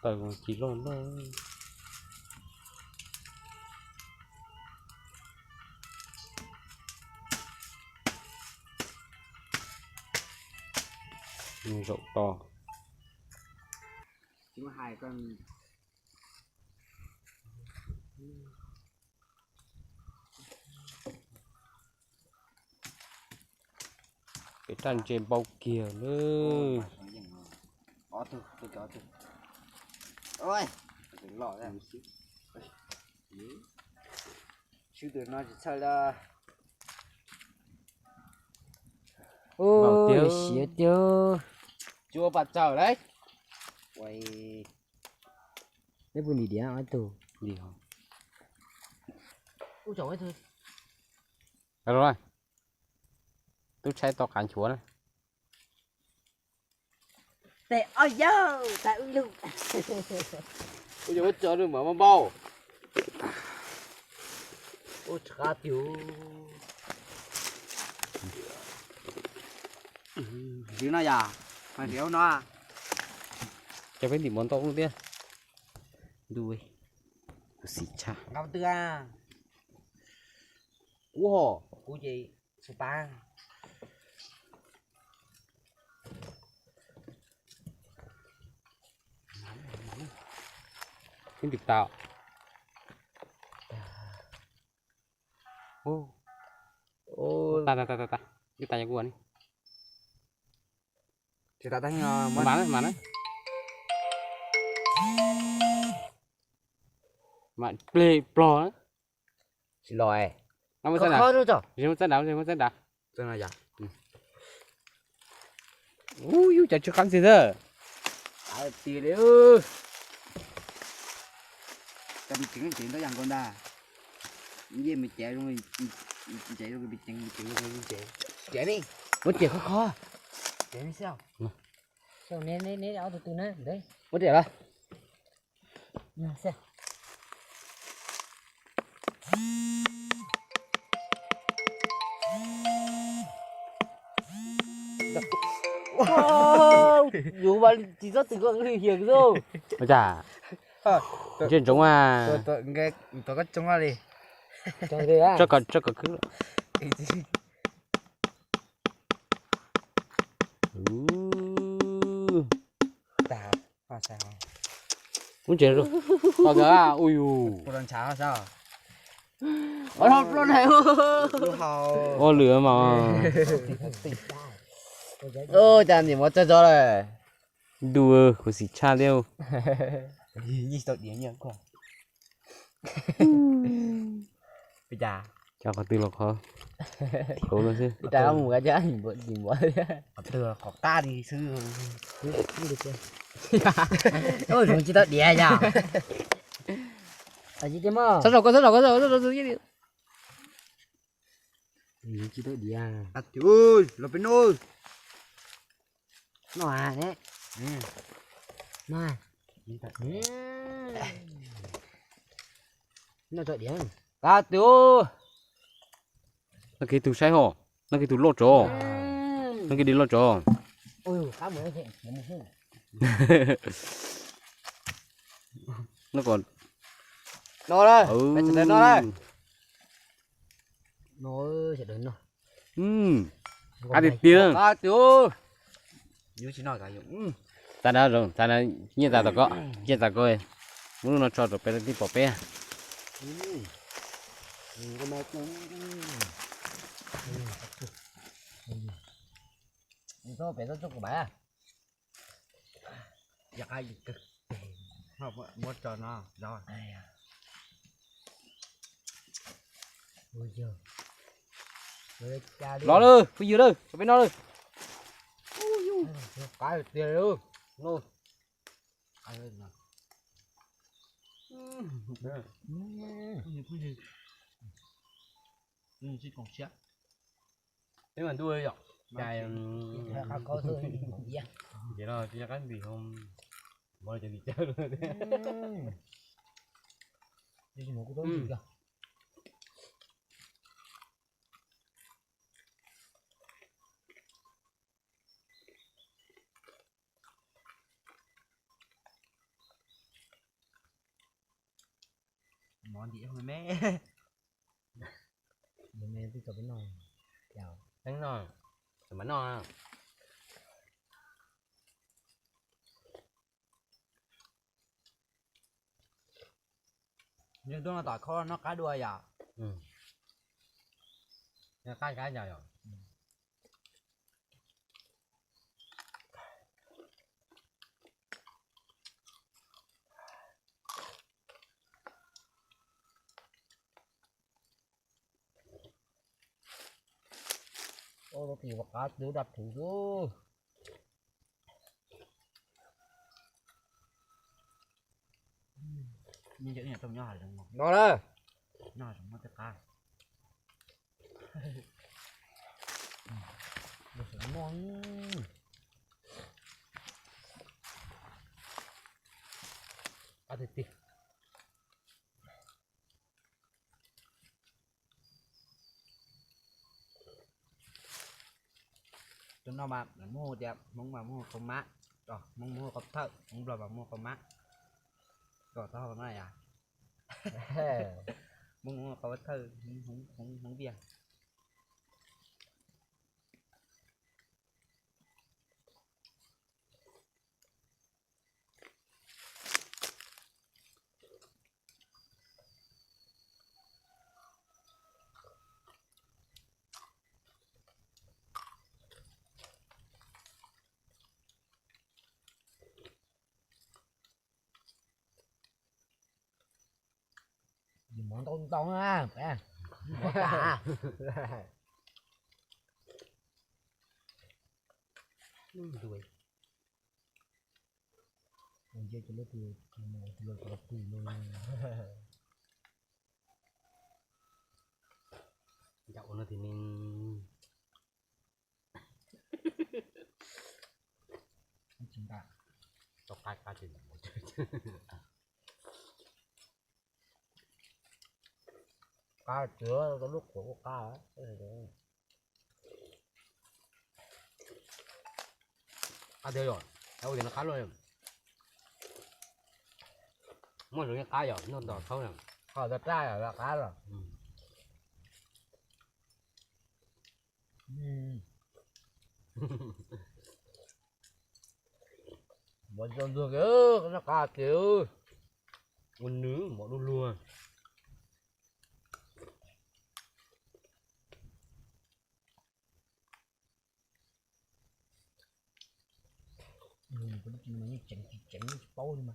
Tại còn chỉ lon đó. Rậu to. Chỉ có hai con. Cái tràn trên bao kia nữa. Có tôi cho tôi. Ôi, đừng lọ ra. Chứ từ nó chỉ sao là. Ôi, xía tiêu. Chua bạt chảo đấy. Quay. Đấy buồn đi ăn tù. gì hả? Ôi trời ơi thôi. Được rồi. Tôi chạy to cản chúa này. Tệ ơi dơ, tại ưng lưu. Ôi trời ơi, chờ được mở bao. Ôi trời tiêu. Chứ nó già. Mà thiếu nó à. Cho phải tìm món to luôn tiên. Đuôi. Xì cha. Ngọc tư à. Cú hổ. Cú gì? Spa. Cái việc tạo. Ô. Ôi. Ta. Cái tay của anh đi. Thì ta đánh Mà đấy. Mà play pro đấy. Xin lỗi. Nó mới Có sao khó nào? đâu trời. Riêng mới đá. Chân là già. Ui, chả chưa cắn gì thế. À, tì đấy ư. Cầm trứng chuyện tới dàn con đà. Những gì mà chạy luôn rồi. Chạy luôn rồi bị chạy luôn rồi chạy. Chạy đi. Muốn chuyện khó. Để đi sao? Sao nè áo từ nè, đấy. Mất tiền rồi. Nè xem. Wow, dù mà chỉ rất từ con hiền rồi. Ôi chà. Chuyện trống à. Tôi nghe tôi có trông ra đi. Trời ơi à. Cho cả cứ. Tao sao? Muốn chuyện rồi. Bao giờ à? Ui u. Cô đang cháo sao? Ôi không, nó này. Lu hào. Ô lửa mà. Ô chàng gì mà chơi cho này. Đùa của xì cha đeo. Như tội điển nhỉ quá. Bây giờ Chào có tư lộc hả? Thiếu luôn chứ. Bây giờ ông cái gì bữa. từ có ta thì sư. Ôi chúng chỉ tao đẻ nha. À gì thế mà? Rất rồi. Chỉ tao đẻ. À ơi, là bên ơi. Nó à đấy. Này. Nó tao đẻ. À tiểu. Nó cái tủ sai hổ. Nó cái tủ lột trò. Nó cái đi lột trò. Ôi khá mới thế. Nó còn. Nó đây. Ừ. Mày sẽ nó đây. Nó sẽ đến rồi. À thì tiền. À tiểu. Như chỉ nói cả dụng. Ta đã rồi. Ta đã như ta có. Như ta coi. Muốn nó cho rồi phải đi bỏ pe. Có mẹ nó. Có bé rất của bà à? Giặc ai cực. Học một trò nó rồi. Ôi giời. Nó đi. Bây giờ đi. Bên nó đi. Cái tiền luôn. Luôn. Cái lên nào. Chỉ còn chết. Thế mà đuôi rồi. Dài. Có thôi. Vậy rồi. Chứ cái gì không. Mới cho đi chơi luôn đấy. Đi một cái gì cả. món gì không mẹ Mình mẹ tôi cái nồi chào đánh non rồi mà non nhưng tôi là tỏi kho nó cá đuôi à ừ cái dài rồi ô nó thì cá đứa đặt thủ chứ nhưng chữ nhà trong nhỏ là ngon nó đây nhỏ trong nó tất cả nó sẽ ngon à thì tì trong nó mà mua đẹp mong mà mua con má rồi mong mua con thợ mong rồi mà mua con má rồi tao nói à mong mua con thợ không biết gì món to ha món cả đuôi mình chơi cho nó thì nó có tùy luôn dạo nó thì mình chúng ta cho cá chuyện cá chứa cái lúc của cá ấy cá tiêu rồi đâu thì nó cá luôn mỗi người cá rồi nó đỏ sâu rồi họ ra trai là cá rồi bọn con được ơ nó cá kiểu con nướng bọn nó luôn cũng chỉ mà chỉnh bao mà